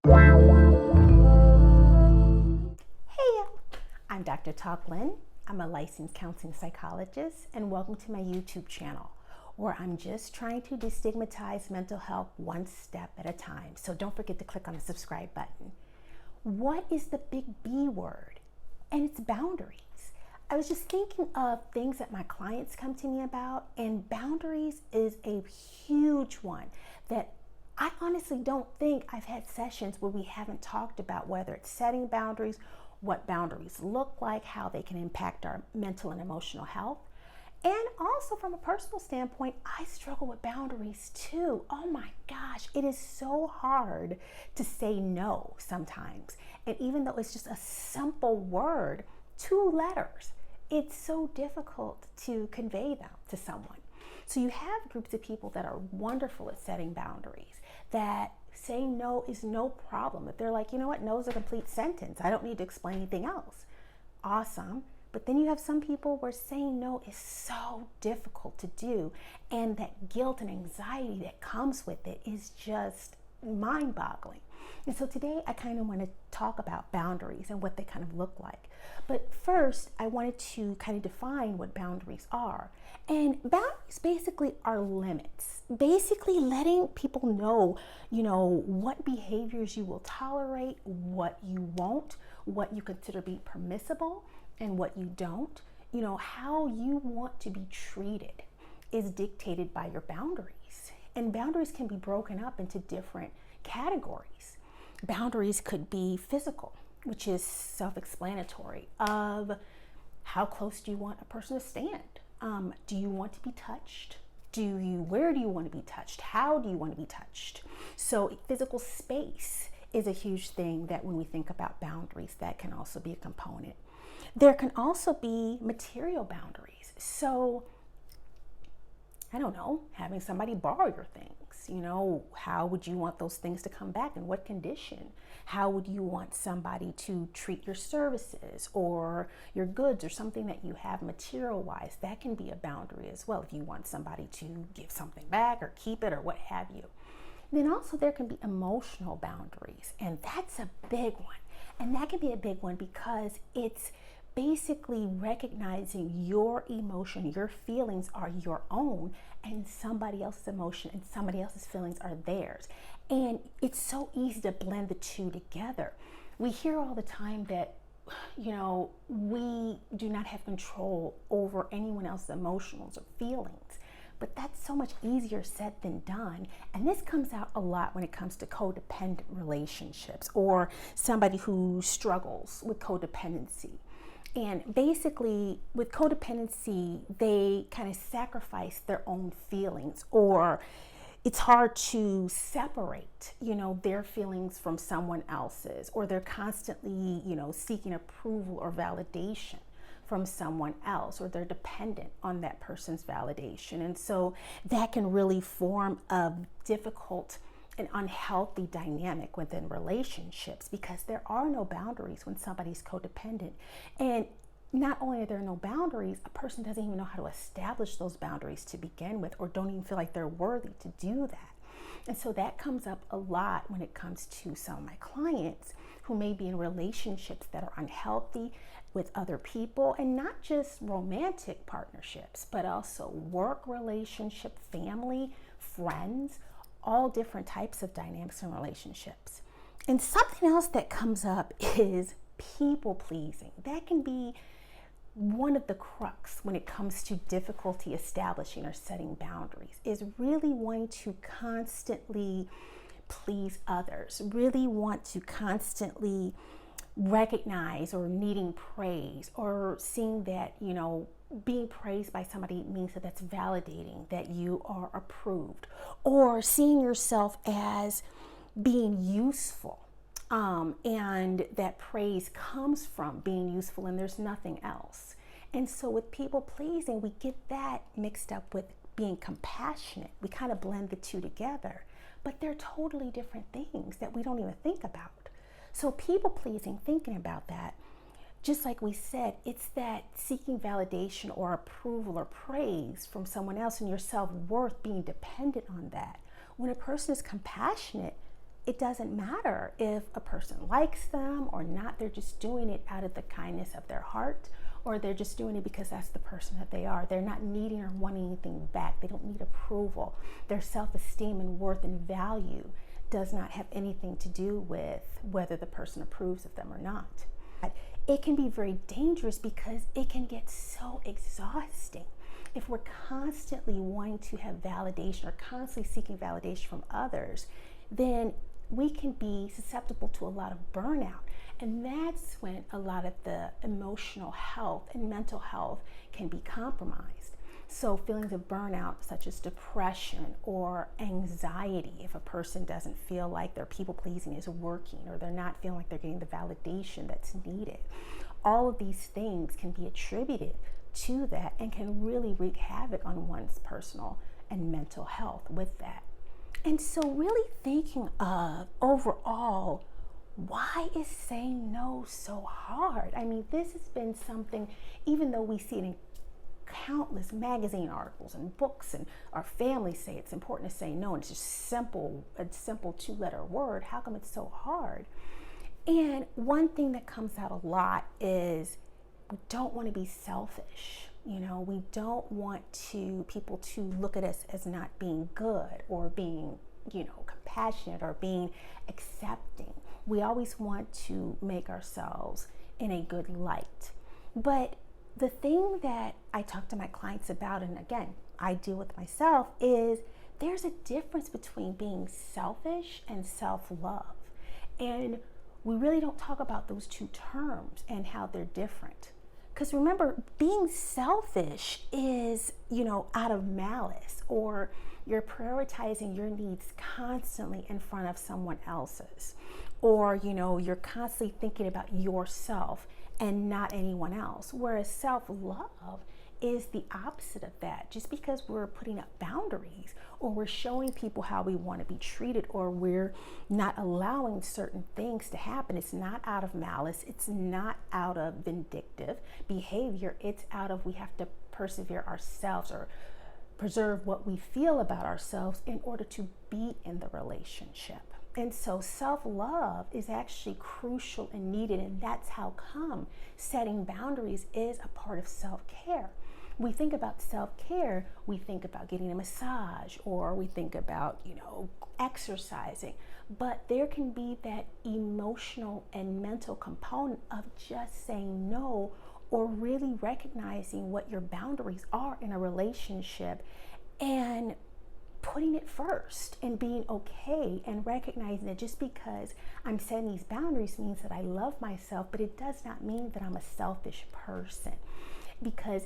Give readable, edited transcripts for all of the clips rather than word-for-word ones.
Hey, I'm Dr. TalkLynn. I'm a licensed counseling psychologist, and welcome to my YouTube channel, where I'm just trying to destigmatize mental health one step at a time. So don't forget to click on the subscribe button. What is the big B word? And it's boundaries. I was just thinking of things that my clients come to me about, and boundaries is a huge one that I honestly don't think I've had sessions where we haven't talked about whether it's setting boundaries, what boundaries look like, how they can impact our mental and emotional health. And also from a personal standpoint, I struggle with boundaries too. Oh my gosh, it is so hard to say no sometimes. And even though it's just a simple word, 2 letters, it's so difficult to convey them to someone. So you have groups of people that are wonderful at setting boundaries, that saying no is no problem. If they're like, you know what, no is a complete sentence, I don't need to explain anything else. Awesome. But then you have some people where saying no is so difficult to do, and that guilt and anxiety that comes with it is just mind-boggling. And so today I kind of want to talk about boundaries and what they kind of look like. But first, I wanted to kind of define what boundaries are. And boundaries basically are limits. Basically letting people know, what behaviors you will tolerate, what you won't, what you consider be permissible, and what you don't. How you want to be treated is dictated by your boundaries. And boundaries can be broken up into different categories. Boundaries could be physical, which is self-explanatory, of how close do you want a person to stand? Do you want to be touched? Where do you want to be touched? How do you want to be touched? So physical space is a huge thing that when we think about boundaries, that can also be a component. There can also be material boundaries. So, I don't know, having somebody borrow your things. How would you want those things to come back? In what condition? How would you want somebody to treat your services or your goods or something that you have material-wise? That can be a boundary as well, if you want somebody to give something back or keep it or what have you. Then also there can be emotional boundaries, and that's a big one. And that can be a big one because it's basically recognizing your emotion, your feelings are your own, and somebody else's emotion and somebody else's feelings are theirs. And it's so easy to blend the two together. We hear all the time that, we do not have control over anyone else's emotions or feelings. But that's so much easier said than done. And this comes out a lot when it comes to codependent relationships or somebody who struggles with codependency. And basically, with codependency, they kind of sacrifice their own feelings, or it's hard to separate, their feelings from someone else's, or they're constantly, seeking approval or validation from someone else, or they're dependent on that person's validation. And so that can really form a difficult an unhealthy dynamic within relationships, because there are no boundaries when somebody's codependent. And not only are there no boundaries, a person doesn't even know how to establish those boundaries to begin with, or don't even feel like they're worthy to do that. And so that comes up a lot when it comes to some of my clients who may be in relationships that are unhealthy with other people, and not just romantic partnerships, but also work relationship, family, friends, all different types of dynamics and relationships. And something else that comes up is people pleasing. That can be one of the crux when it comes to difficulty establishing or setting boundaries, is really wanting to constantly please others, really want to constantly recognize or needing praise, or seeing that, being praised by somebody means that that's validating that you are approved, or seeing yourself as being useful, and that praise comes from being useful and there's nothing else. And so with people pleasing, we get that mixed up with being compassionate. We kind of blend the two together, but they're totally different things that we don't even think about. So people pleasing, thinking about that, just like we said, it's that seeking validation or approval or praise from someone else, and your self-worth being dependent on that. When a person is compassionate, it doesn't matter if a person likes them or not. They're just doing it out of the kindness of their heart, or they're just doing it because that's the person that they are. They're not needing or wanting anything back. They don't need approval. Their self-esteem and worth and value does not have anything to do with whether the person approves of them or not. It can be very dangerous because it can get so exhausting. If we're constantly wanting to have validation or constantly seeking validation from others, then we can be susceptible to a lot of burnout. And that's when a lot of the emotional health and mental health can be compromised. So feelings of burnout, such as depression or anxiety, if a person doesn't feel like their people pleasing is working, or they're not feeling like they're getting the validation that's needed, all of these things can be attributed to that and can really wreak havoc on one's personal and mental health with that. And so really thinking of overall, why is saying no so hard? I mean, this has been something, even though we see it in countless magazine articles and books, and our families say it's important to say no, and it's just a simple 2-letter word. How come it's so hard? And one thing that comes out a lot is we don't want to be selfish. We don't want people to look at us as not being good or being, compassionate or being accepting. We always want to make ourselves in a good light. But the thing that I talk to my clients about, and again, I deal with myself, is there's a difference between being selfish and self-love. And we really don't talk about those two terms and how they're different. Because remember, being selfish is, out of malice, or you're prioritizing your needs constantly in front of someone else's, or, you're constantly thinking about yourself and not anyone else. Whereas self-love is the opposite of that. Just because we're putting up boundaries, or we're showing people how we want to be treated, or we're not allowing certain things to happen, it's not out of malice, it's not out of vindictive behavior, it's out of we have to persevere ourselves or preserve what we feel about ourselves in order to be in the relationship. And so self-love is actually crucial and needed, and that's how come setting boundaries is a part of self-care. We think about self-care, we think about getting a massage, or we think about, exercising, but there can be that emotional and mental component of just saying no, or really recognizing what your boundaries are in a relationship and putting it first and being okay and recognizing that just because I'm setting these boundaries means that I love myself, but it does not mean that I'm a selfish person. Because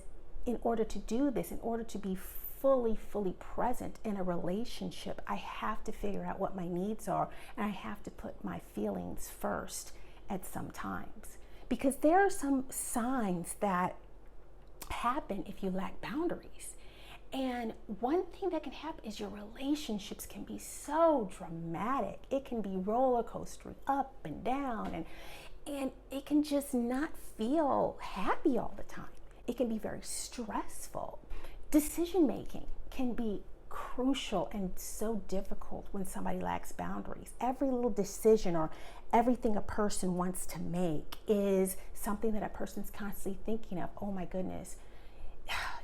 in order to do this, in order to be fully present in a relationship, I have to figure out what my needs are, and I have to put my feelings first at some times. Because there are some signs that happen if you lack boundaries. And one thing that can happen is your relationships can be so dramatic. It can be roller coaster, up and down, and it can just not feel happy all the time. It can be very stressful. Decision making can be crucial and so difficult when somebody lacks boundaries. Every little decision or everything a person wants to make is something that a person's constantly thinking of. Oh my goodness,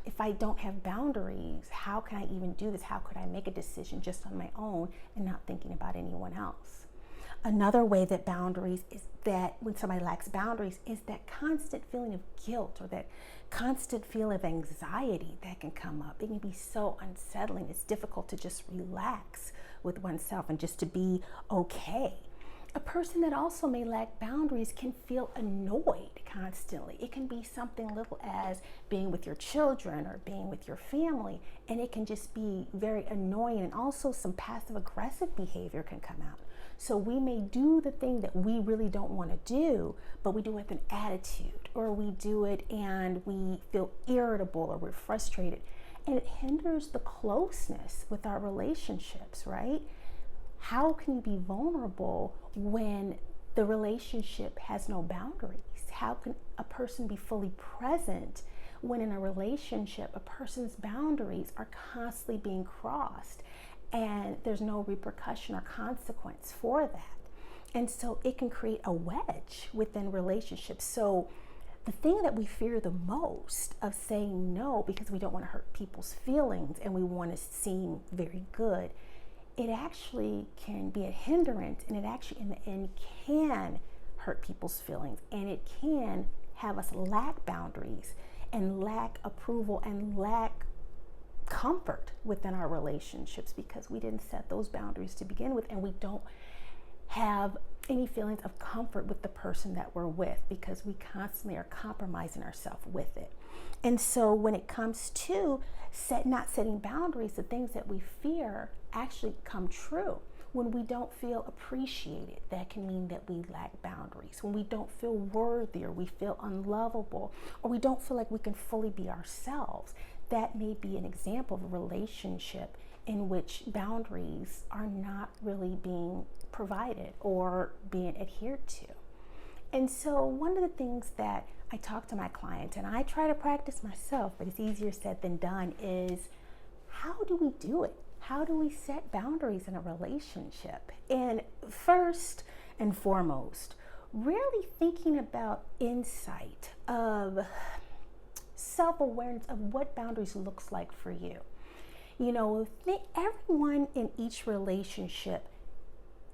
if I don't have boundaries, how can I even do this? How could I make a decision just on my own and not thinking about anyone else? Another way that boundaries is that when somebody lacks boundaries is that constant feeling of guilt, or that constant feeling of anxiety that can come up. It can be so unsettling. It's difficult to just relax with oneself and just to be okay. A person that also may lack boundaries can feel annoyed constantly. It can be something little as being with your children or being with your family, and it can just be very annoying, and also some passive aggressive behavior can come out. So we may do the thing that we really don't want to do, but we do it with an attitude, or we do it and we feel irritable, or we're frustrated, and it hinders the closeness with our relationships, right? How can you be vulnerable when the relationship has no boundaries? How can a person be fully present when in a relationship a person's boundaries are constantly being crossed? and there's no repercussion or consequence for that. And so it can create a wedge within relationships. So the thing that we fear the most of saying no, because we don't want to hurt people's feelings and we want to seem very good, it actually can be a hindrance, and it actually in the end can hurt people's feelings, and it can have us lack boundaries and lack approval and lack comfort within our relationships because we didn't set those boundaries to begin with, and we don't have any feelings of comfort with the person that we're with because we constantly are compromising ourselves with it. And so when it comes to not setting boundaries, the things that we fear actually come true. When we don't feel appreciated, that can mean that we lack boundaries. When we don't feel worthy, or we feel unlovable, or we don't feel like we can fully be ourselves, that may be an example of a relationship in which boundaries are not really being provided or being adhered to. And so one of the things that I talk to my clients, and I try to practice myself, but it's easier said than done, is how do we do it? How do we set boundaries in a relationship? And first and foremost, really thinking about insight of self-awareness of what boundaries looks like for you. You know, everyone in each relationship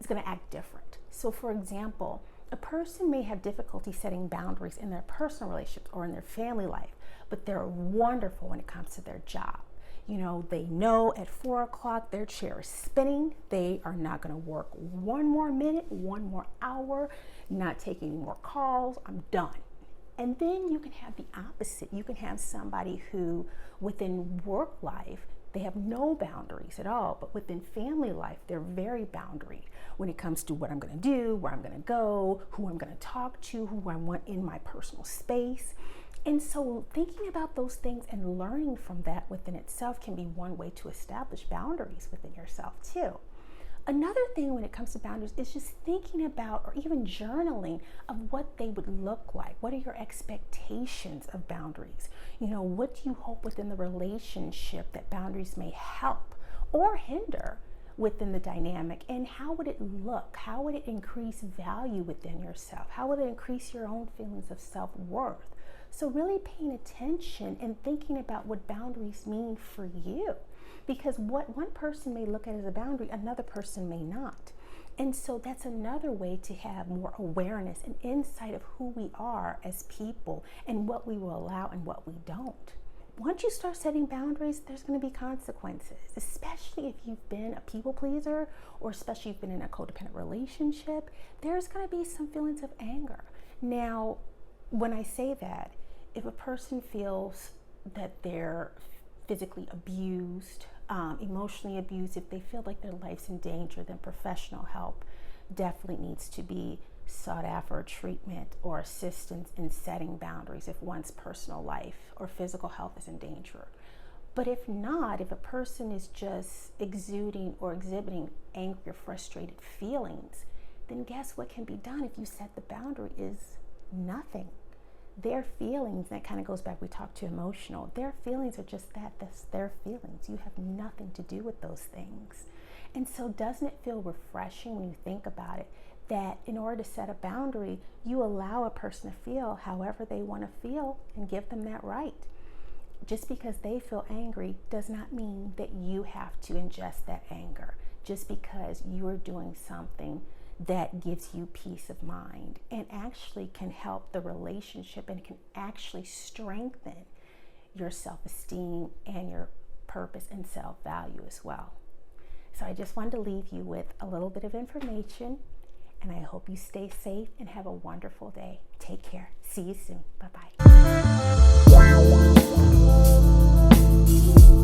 is going to act different. So for example, a person may have difficulty setting boundaries in their personal relationships or in their family life, but they're wonderful when it comes to their job. You know, they know at 4 o'clock their chair is spinning. They are not going to work one more minute, one more hour, not take any more calls. I'm done. And then you can have the opposite. You can have somebody who within work life, they have no boundaries at all, but within family life, they're very boundaried when it comes to what I'm going to do, where I'm going to go, who I'm going to talk to, who I want in my personal space. And so thinking about those things and learning from that within itself can be one way to establish boundaries within yourself too. Another thing when it comes to boundaries is just thinking about, or even journaling of what they would look like. What are your expectations of boundaries? You know, what do you hope within the relationship that boundaries may help or hinder within the dynamic? And how would it look? How would it increase value within yourself? How would it increase your own feelings of self-worth? So really paying attention and thinking about what boundaries mean for you. Because what one person may look at as a boundary, another person may not. And so that's another way to have more awareness and insight of who we are as people and what we will allow and what we don't. Once you start setting boundaries, there's going to be consequences, especially if you've been a people pleaser, or especially if you've been in a codependent relationship. There's going to be some feelings of anger. Now, when I say that, if a person feels that they're physically abused, emotionally abused, if they feel like their life's in danger, then professional help definitely needs to be sought after, treatment or assistance in setting boundaries if one's personal life or physical health is in danger. But if not, if a person is just exuding or exhibiting angry or frustrated feelings, then guess what can be done if you set the boundary is nothing. Their feelings, that kind of goes back, we talked to emotional, their feelings are just that's their feelings. You have nothing to do with those things. And so doesn't it feel refreshing when you think about it, that in order to set a boundary, you allow a person to feel however they want to feel and give them that right. Just because they feel angry does not mean that you have to ingest that anger. Just because you're doing something that gives you peace of mind and actually can help the relationship and can actually strengthen your self-esteem and your purpose and self-value as well. So I just wanted to leave you with a little bit of information, and I hope you stay safe and have a wonderful day. Take care. See you soon. Bye-bye.